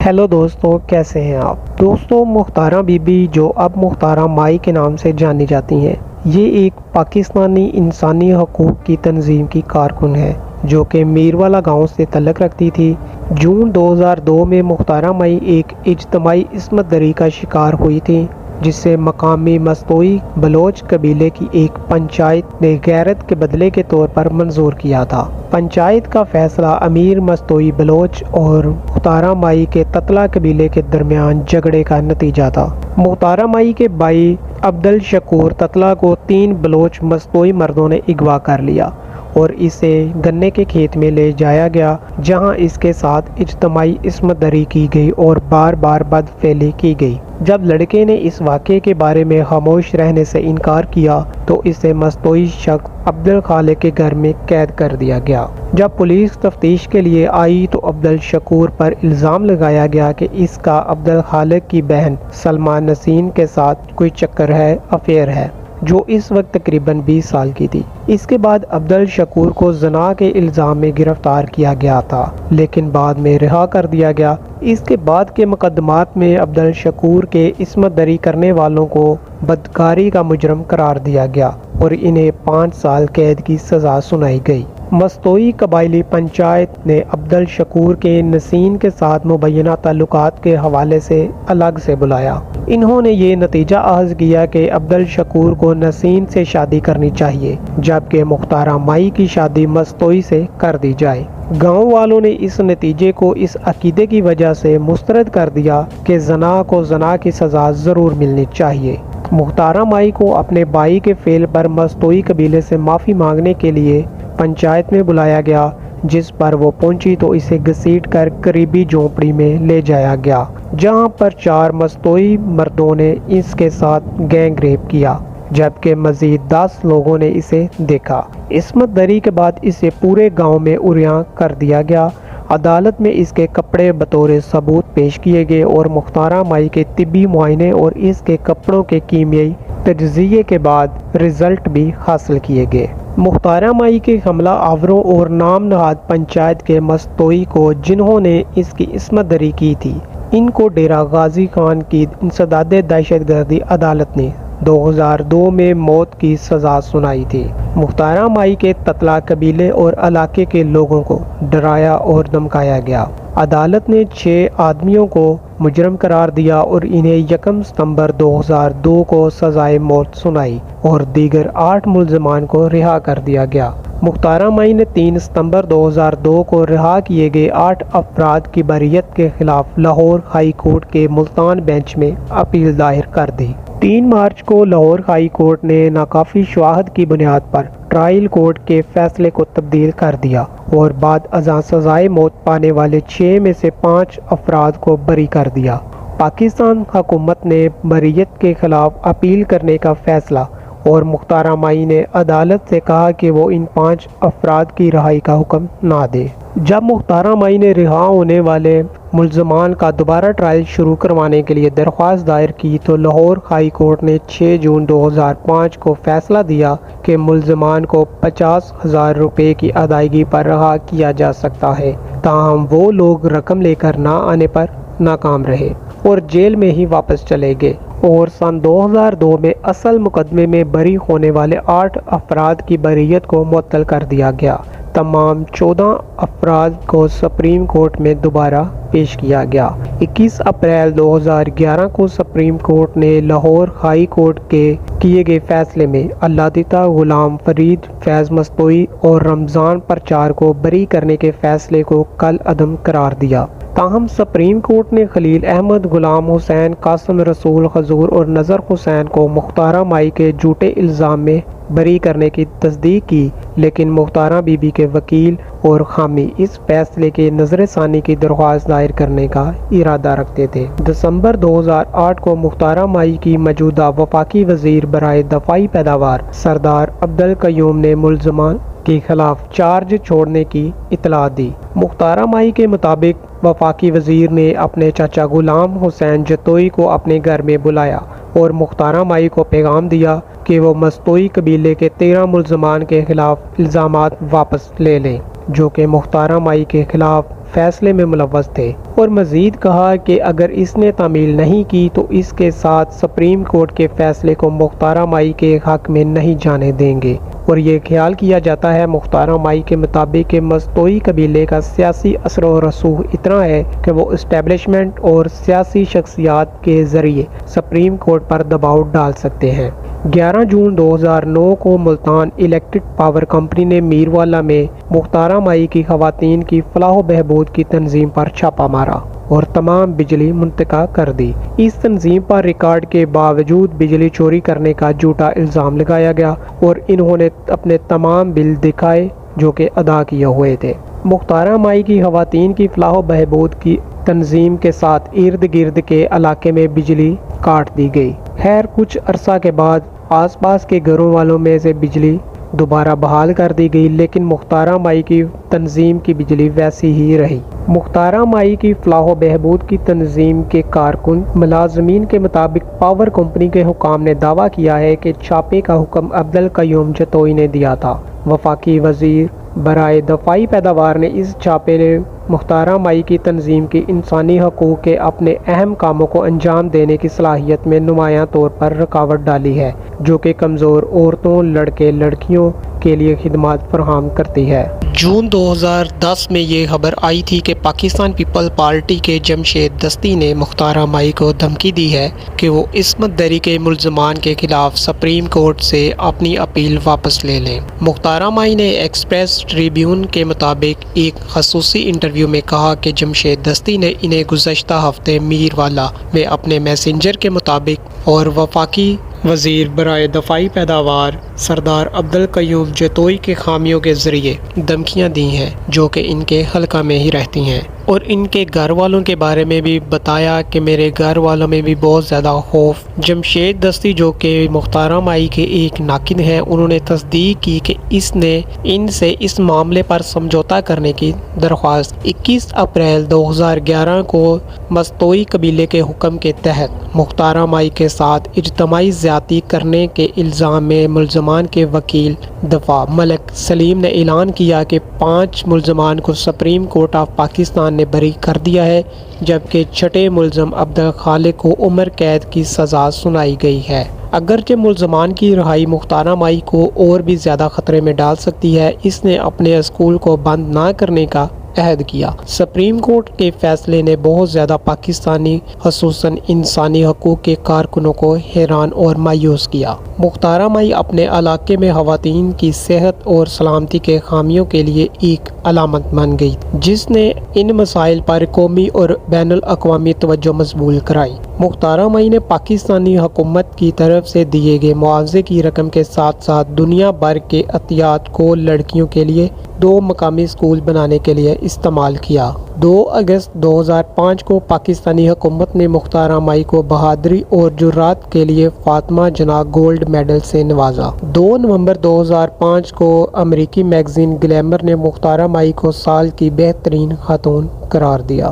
Hello दोस्तों, कैसे हैं आप। दोस्तों, मुख्तारा बीबी जो अब मुख्तारा माई के नाम से जानी जाती हैं, ये एक पाकिस्तानी इंसानी हकूक़ की तंजीम की कारकुन है जो कि मीरवाला गांव से तल्लुक़ रखती थी। जून 2002 में मुख्तारा माई एक इज्तमाई इस्मत दरी का शिकार हुई थी, जिसे मकामी मस्तोई बलोच कबीले की एक पंचायत ने गैरत के बदले के तौर पर मंजूर किया था। पंचायत का फैसला अमीर मस्तोई बलोच और मुख्तारा माई के ततला कबीले के दरमियान झगड़े का नतीजा था। मुख्तारा माई के भाई अब्दुल शकूर ततला को 3 बलोच मस्तोई मर्दों ने अगवा कर लिया और इसे गन्ने के खेत में ले जाया गया, जहां इसके साथ इज्तमाई इस्मत दरी की गई और बार बार बदफेली की गई। जब लड़के ने इस वाक़े के बारे में खामोश रहने से इनकार किया तो इसे मस्तोई शख्स अब्दुल खालिक के घर में कैद कर दिया गया। जब पुलिस तफ्तीश के लिए आई तो अब्दुल शकूर पर इल्ज़ाम लगाया गया कि इसका अब्दुल खालिक की बहन सलमा नसीन के साथ कोई चक्कर है, अफेयर है, जो इस वक्त तकरीबन 20 साल की थी। इसके बाद अब्दुल शकूर को जना के इल्ज़ाम में गिरफ्तार किया गया था, लेकिन बाद में रिहा कर दिया गया। इसके बाद के मुकदमात में अब्दुल शकूर के इस्मत दरी करने वालों को बदकारी का मुजरम करार दिया गया और इन्हें 5 साल कैद की सज़ा सुनाई गई। मस्तोई कबायली पंचायत ने अब्दुल शकूर के नसीन के साथ मुबैना ताल्लुकात के हवाले से अलग से बुलाया। इन्होंने ये नतीजा अख़ज़ किया कि अब्दुल शकूर को नसीन से शादी करनी चाहिए, जबकि मुख्तारा माई की शादी मस्तोई से कर दी जाए। गांव वालों ने इस नतीजे को इस अकीदे की वजह से मुस्तरद कर दिया कि जना को जना की सज़ा ज़रूर मिलनी चाहिए। मुख्तारा माई को अपने भाई के फेल पर मस्तोई कबीले से माफ़ी मांगने के लिए पंचायत में बुलाया गया, जिस पर वो पहुंची तो इसे घसीट कर करीबी झोंपड़ी में ले जाया गया, जहां पर 4 मस्तोई मर्दों ने इसके साथ गैंग रेप किया, जबकि मजीद 10 लोगों ने इसे देखा। इस्मत दरी के बाद इसे पूरे गांव में उरियां कर दिया गया। अदालत में इसके कपड़े बतौर सबूत पेश किए गए और मुख्तारा माई के तिब्बी मुआयने और इसके कपड़ों के कीमियाई तजज़िये के बाद रिजल्ट भी हासिल किए गए। मुख्तारा माई के हमला आवरों और नाम नहाद पंचायत के मस्तोई को, जिन्होंने इसकी इस्मत दरी की थी, इनको डेरा गाजी खान की इंसदाद दहशतगर्दी अदालत ने 2002 में मौत की सज़ा सुनाई थी। मुख्तारा माई के ततला कबीले और इलाके के लोगों को डराया और धमकाया गया। अदालत ने 6 आदमियों को मुजरम करार दिया और इन्हें 1 सितंबर 2002 को सजाए मौत सुनाई और दीगर 8 मुल्ज़मान को रिहा कर दिया गया। मुख्तारा माई ने 3 सितंबर 2002 को रिहा किए गए 8 अफराद की बरियत के खिलाफ लाहौर हाई कोर्ट के मुल्तान बेंच में अपील दायर कर दी। 3 मार्च को लाहौर हाई कोर्ट ने नाकाफी शवाहद की बुनियाद पर ट्रायल कोर्ट के फैसले को तब्दील कर दिया और बाद अज़ां सजाए मौत पाने वाले 6 में से 5 अफराद को बरी कर दिया। पाकिस्तान हुकूमत ने बरियत के खिलाफ अपील करने का फैसला और मुख्तारा माई ने अदालत से कहा कि वो इन 5 अफराद की रिहाई का हुक्म ना दे। जब मुख्तारा माई ने रिहा होने वाले मुल्ज़मान का दोबारा ट्रायल शुरू करवाने के लिए दरख्वास्त दायर की तो लाहौर हाई कोर्ट ने 6 जून 2005 को फैसला दिया कि मुल्ज़मान को 50,000 रुपये की अदायगी पर रिहा किया जा सकता है, ताहम वो लोग रकम लेकर ना आने पर नाकाम रहे और जेल में ही वापस चले गए और सन 2002 में असल मुकदमे में बरी होने वाले 8 अफराद की बरीयत को मुअत्तल कर दिया गया। तमाम 14 अफराद को सुप्रीम कोर्ट में दोबारा पेश किया गया। 21 अप्रैल 2011 को सुप्रीम कोर्ट ने लाहौर हाई कोर्ट के किए गए फैसले में अल्लादिता गुलाम फरीद, फैज़ मस्तोई और रमज़ान परचार को बरी करने के फैसले को कल अदम करार दिया। ताहम सुप्रीम कोर्ट ने खलील अहमद, गुलाम हुसैन, कासिम रसूल खजूर और नज़र हुसैन को मुख्तारा माई के झूठे इल्ज़ाम में बरी करने की तस्दीक की, लेकिन मुख्तारा बीबी के वकील और हामी इस फैसले के नज़रसानी की दरख्वास्त दायर करने का इरादा रखते थे। दिसंबर 2008 को मुख्तारा माई की मौजूदा वफाकी वजीर बराए दफाई पैदावार सरदार अब्दुल कयूम ने मुल्ज़मान के खिलाफ चार्ज छोड़ने की इतला दी। मुख्तारा माई के मुताबिक वफाकी वजीर ने अपने चाचा गुलाम हुसैन जतोई को अपने घर में बुलाया और मुख्तारा माई को पैगाम दिया कि वो मस्तोई कबीले के 13 मुल्ज़मान के खिलाफ इल्ज़ामात वापस ले लें, जो कि मुख्तारा माई के खिलाफ فیصلے میں ملوث تھے، اور مزید کہا کہ اگر اس نے تعمیل نہیں کی تو اس کے ساتھ سپریم کورٹ کے فیصلے کو مختارہ مائی کے حق میں نہیں جانے دیں گے۔ اور یہ خیال کیا جاتا ہے مختارہ مائی کے مطابق کہ مستوئی قبیلے کا سیاسی اثر و رسوخ اتنا ہے کہ وہ اسٹیبلشمنٹ اور سیاسی شخصیات کے ذریعے سپریم کورٹ پر دباؤ ڈال سکتے ہیں۔ 11 جون 2009 کو ملتان الیکٹرک پاور کمپنی نے میروالا میں مختارہ مائی کی خواتین کی فلاح و بہبود کی تنظیم پر چھاپا مارا اور تمام بجلی منقطع کر دی۔ اس تنظیم پر ریکارڈ کے باوجود بجلی چوری کرنے کا جھوٹا الزام لگایا گیا اور انہوں نے اپنے تمام بل دکھائے جو کہ ادا کیے ہوئے تھے۔ مختارہ مائی کی خواتین کی فلاح و بہبود کی تنظیم کے ساتھ ارد گرد کے علاقے میں بجلی کاٹ دی گئی۔ خیر کچھ عرصہ کے بعد آس پاس کے گھروں والوں میں سے بجلی دوبارہ بحال کر دی گئی، لیکن مختارہ مائی کی تنظیم کی بجلی ویسی ہی رہی۔ مختارہ مائی کی فلاح و بہبود کی تنظیم کے کارکن ملازمین کے مطابق پاور کمپنی کے حکام نے دعویٰ کیا ہے کہ چھاپے کا حکم عبدالقیوم جتوئی نے دیا تھا۔ وفاقی وزیر برائے دفاعی پیداوار نے اس چھاپے نے مختارہ مائی کی تنظیم کی انسانی حقوق کے اپنے اہم کاموں کو انجام دینے کی صلاحیت میں نمایاں طور پر رکاوٹ ڈالی ہے، جو کہ کمزور عورتوں، لڑکے، لڑکیوں کے لیے خدمات فراہم کرتی ہے۔ جون 2010 میں یہ خبر آئی تھی کہ پاکستان پیپل پارٹی کے جمشید دستی نے مختارہ مائی کو دھمکی دی ہے کہ وہ عصمت دری کے ملزمان کے خلاف سپریم کورٹ سے اپنی اپیل واپس لے لیں۔ مختارہ مائی نے ایکسپریس ٹریبیون کے مطابق ایک خصوصی انٹرویو میں کہا کہ جمشید دستی نے انہیں گزشتہ ہفتے میروالا میں اپنے میسنجر کے مطابق اور وفاقی وزیر برائے دفاعی پیداوار سردار عبدالقیوم جتوئی کے حامیوں کے ذریعے دھمکیاں دی ہیں جو کہ ان کے حلقہ میں ہی رہتی ہیں، اور ان کے گھر والوں کے بارے میں بھی بتایا کہ میرے گھر والوں میں بھی بہت زیادہ خوف۔ جمشید دستی جو کہ مختارہ مائی کے ایک ناقد ہیں، انہوں نے تصدیق کی کہ اس نے ان سے اس معاملے پر سمجھوتا کرنے کی درخواست 21 اپریل 2011 کو مستوئی قبیلے کے حکم کے تحت مختارہ مائی کے ساتھ اجتماعی زیادتی کرنے کے الزام میں ملزمان کے وکیل دفاع ملک سلیم نے اعلان کیا کہ 5 ملزمان کو سپریم کورٹ آف پاکستان نے بری کر دیا ہے، جبکہ چھٹے ملزم عبدالخالق کو عمر قید کی سزا سنائی گئی ہے۔ اگرچہ ملزمان کی رہائی مختارہ مائی کو اور بھی زیادہ خطرے میں ڈال سکتی ہے، اس نے اپنے اسکول کو بند نہ کرنے کا عہد کیا۔ سپریم کورٹ کے فیصلے نے بہت زیادہ پاکستانی خصوصاً انسانی حقوق کے کارکنوں کو حیران اور مایوس کیا۔ مختارہ مائی اپنے علاقے میں خواتین کی صحت اور سلامتی کے حامیوں کے لیے ایک علامت بن گئی، جس نے ان مسائل پر قومی اور بین الاقوامی توجہ مبذول کرائی۔ مختارہ مائی نے پاکستانی حکومت کی طرف سے دیے گئے معاوضے کی رقم کے ساتھ ساتھ دنیا بھر کے عطیات کو لڑکیوں کے لیے 2 مقامی اسکول بنانے کے لیے استعمال کیا۔ 2 اگست 2005 کو پاکستانی حکومت نے مختارہ مائی کو بہادری اور جرات کے لیے فاطمہ جناح گولڈ میڈل سے نوازا۔ 2 نومبر 2005 کو امریکی میگزین گلیمر نے مختارہ مائی کو سال کی بہترین خاتون قرار دیا۔